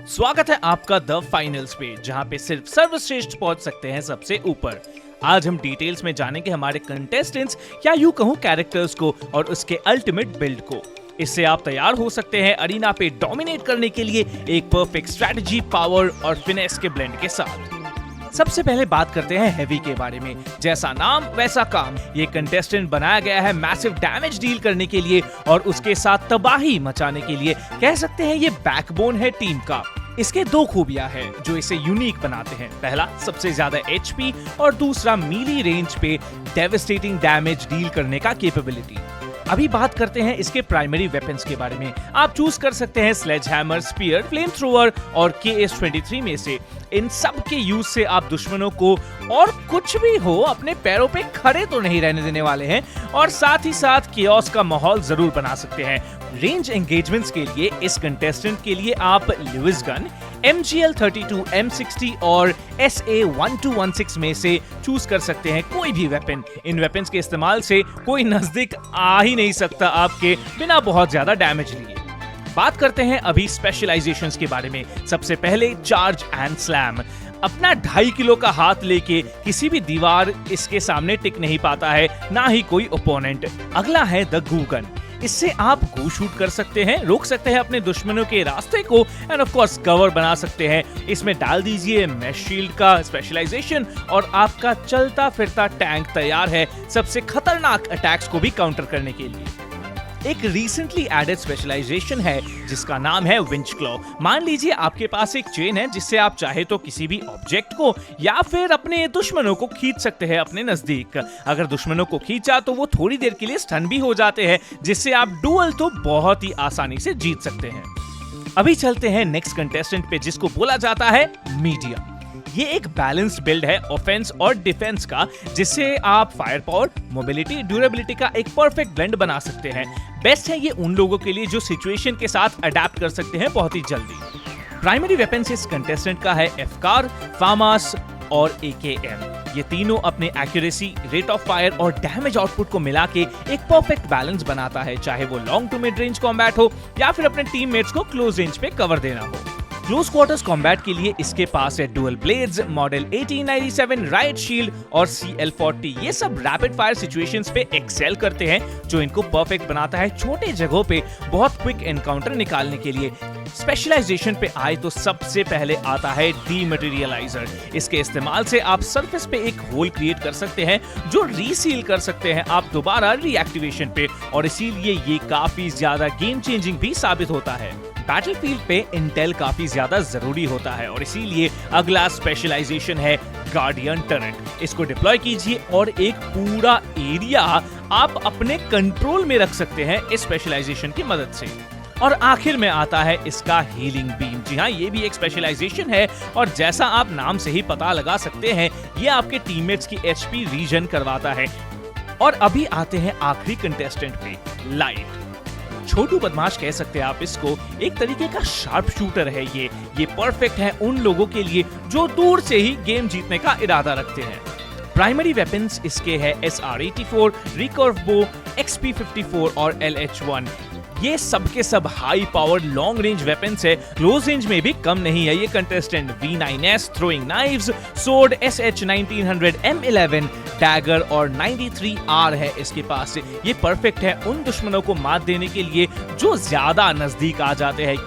स्वागत है आपका द फाइनल्स पे, जहां पे सिर्फ सर्वश्रेष्ठ पहुंच सकते हैं सबसे ऊपर। आज हम डिटेल्स में जानेंगे हमारे कंटेस्टेंट्स या यूं कहूं कैरेक्टर्स को और उसके अल्टीमेट बिल्ड को। इससे आप तैयार हो सकते हैं अरीना पे डोमिनेट करने के लिए एक परफेक्ट स्ट्रेटजी, पावर और फिनेस के ब्लेंड के साथ। सबसे पहले बात करते हैं हेवी के बारे में। जैसा नाम वैसा काम, ये कंटेस्टेंट बनाया गया है मैसिव डैमेज डील करने के लिए और उसके साथ तबाही मचाने के लिए। कह सकते हैं ये बैकबोन है टीम का। इसके दो खूबियां हैं जो इसे यूनिक बनाते हैं। पहला, सबसे ज्यादा एचपी और दूसरा मीली रेंज पे डेवास्टेटिंग डैमेज डील करने का कैपेबिलिटी। अभी बात करते हैं इसके प्राइमरी वेपन्स के बारे में। आप चूज कर सकते हैं sledge hammer, spear, flame thrower और KS-23 में से। इन सब के यूज से आप दुश्मनों को और कुछ भी हो अपने पैरों पे खड़े तो नहीं रहने देने वाले हैं और साथ ही साथ केओस का माहौल जरूर बना सकते हैं। रेंज एंगेजमेंट्स के लिए इस कंटेस्टेंट के लिए आप लुइस गन, MGL-32, M60 और SA-1216 में से चूज कर सकते हैं कोई भी वेपन। इन वेपन्स के इस्तेमाल से कोई नजदीक आ ही नहीं सकता आपके बिना बहुत ज्यादा डैमेज लिए। बात करते हैं अभी स्पेशलाइजेशंस के बारे में। सबसे पहले चार्ज एंड स्लैम। अपना 2.5 किलो का हाथ लेके किसी भी दीवार इसके सामने टिक नहीं पाता है, ना ही कोई ओपोनेंट। अगला है द गू गन। इससे आप गू शूट कर सकते हैं, रोक सकते हैं अपने दुश्मनों के रास्ते को एंड ऑफ कोर्स कवर बना सकते हैं। इसमें डाल दीजिए मैश शील्ड का स्पेशलाइजेशन और आपका चलता फिरता टैंक तैयार है सबसे खतरनाक अटैक्स को भी काउंटर करने के लिए। एक रिसेंटली एडेड स्पेशलाइजेशन है जिसका नाम है विंच क्लॉ। मान लीजिए आपके पास एक चेन है जिससे आप चाहे तो किसी भी ऑब्जेक्ट को या फिर अपने दुश्मनों को खींच सकते हैं अपने नजदीक। अगर दुश्मनों को खींचा तो वो थोड़ी देर के लिए स्टन भी हो जाते हैं, जिससे आप डुअल तो बहुत ही आसानी से जीत सकते हैं। अभी चलते हैं नेक्स्ट कंटेस्टेंट पे, जिसको बोला जाता है मीडियम। ये एक बैलेंस्ड बिल्ड है ऑफेंस और डिफेंस का, जिससे आप फायर पावर, मोबिलिटी, ड्यूरेबिलिटी का एक परफेक्ट ब्लेंड बना सकते हैं। बेस्ट है ये उन लोगों के लिए जो सिचुएशन के साथ अडेप्ट कर सकते हैं बहुत ही जल्दी। प्राइमरी वेपन्स इस कंटेस्टेंट का है FCAR, FAMAS और AKM। ये तीनों अपने एक्यूरेसी, रेट ऑफ फायर और डैमेज आउटपुट को मिला के एक परफेक्ट बैलेंस बनाता है, चाहे वो long to mid range combat हो या फिर अपने टीममेट्स को क्लोज रेंज पे कवर देना हो। क्लोज क्वार्टर्स कॉम्बैट के लिए इसके पास है dual blades, model 1897, right shield और CL-40। ये सब रैपिड फायर सिचुएशंस पे एक्सेल करते हैं, जो इनको परफेक्ट बनाता है छोटे जगहों पे बहुत क्विक एनकाउंटर निकालने के लिए। स्पेशलाइजेशन पे आए तो सबसे पहले आता है डीमटेरियलाइजर। इसके इस्तेमाल से आप सरफेस पे एक होल क्रिएट कर सकते हैं जो रीसील कर सकते हैं आप दोबारा रीएक्टिवेशन पे, और इसीलिए ये काफी ज्यादा गेम चेंजिंग भी साबित होता है। बैटलफील्ड पे इंटेल काफी ज्यादा जरूरी होता है और इसीलिए अगला स्पेशलाइजेशन है गार्डियन टर्रेट। इसको डिप्लॉय कीजिए और एक पूरा एरिया आप अपने कंट्रोल में रख सकते हैं इस स्पेशलाइजेशन की मदद से। और आखिर में आता है इसका हीलिंग बीम। जी हाँ, ये भी एक स्पेशलाइजेशन है और जैसा आप नाम से ही पता लगा सकते हैं, ये आपके टीममेट्स की HP रीजन करवाता है। और अभी आते हैं आखिरी कंटेस्टेंट पे, लाइट। छोटू बदमाश कह सकते हैं आप इसको। एक तरीके का शार्प शूटर है ये परफेक्ट है उन लोगों के लिए जो दूर से ही गेम जीतने का इरादा रखते हैं। प्राइमरी वेपन्स इसके है SR-84, रिकर्व बो, XP-54 और LH-1। ये सब के सब high power long range weapons है। क्लोज रेंज में भी कम नहीं है ये contestant. V9S, throwing knives, sword, SH-1900, M11, dagger और 93R है इसके पास। ये परफेक्ट है उन दुश्मनों को मात देने के लिए जो ज्यादा नजदीक आ जाते हैं।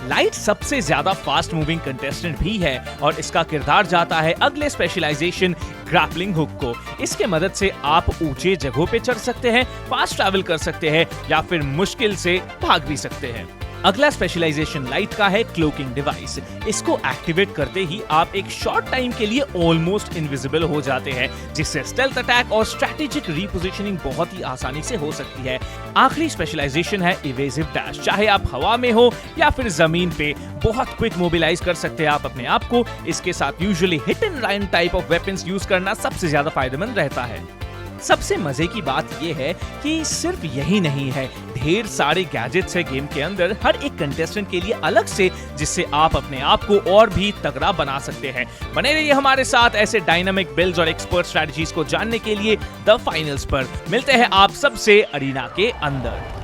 लाइट सबसे ज्यादा फास्ट मूविंग कंटेस्टेंट भी है और इसका किरदार जाता है अगले स्पेशलाइजेशन ग्रैपलिंग हुक को। इसके मदद से आप ऊंचे जगहों पे चढ़ सकते हैं, फास्ट ट्रैवल कर सकते हैं या फिर मुश्किल से भाग भी सकते हैं। अगला स्पेशलाइजेशन लाइट का है क्लोकिंग डिवाइस। इसको एक्टिवेट करते ही आप एक शॉर्ट टाइम के लिए ऑलमोस्ट इनविजिबल हो जाते हैं, जिससे स्टेल्थ अटैक और स्ट्रैटेजिक रीपोजिशनिंग बहुत ही आसानी से हो सकती है। आखिरी स्पेशलाइजेशन है इवेसिव डैश। चाहे आप हवा में हो या फिर जमीन पे, बहुत क्विक मोबिलाइज कर सकते हैं आप अपने आप को। इसके साथ usually hit and run type of weapons use करना सबसे ज्यादा फायदेमंद रहता है। सबसे मजे की बात यह है कि सिर्फ यही नहीं है, ढेर सारे गैजेट्स है गेम के अंदर हर एक कंटेस्टेंट के लिए अलग से, जिससे आप अपने आप को और भी तगड़ा बना सकते हैं। बने रहिए हमारे साथ ऐसे डायनामिक बिल्ड्स और एक्सपर्ट स्ट्रेटजीज को जानने के लिए द फाइनल्स पर। मिलते हैं आप सबसे अरीना के अंदर।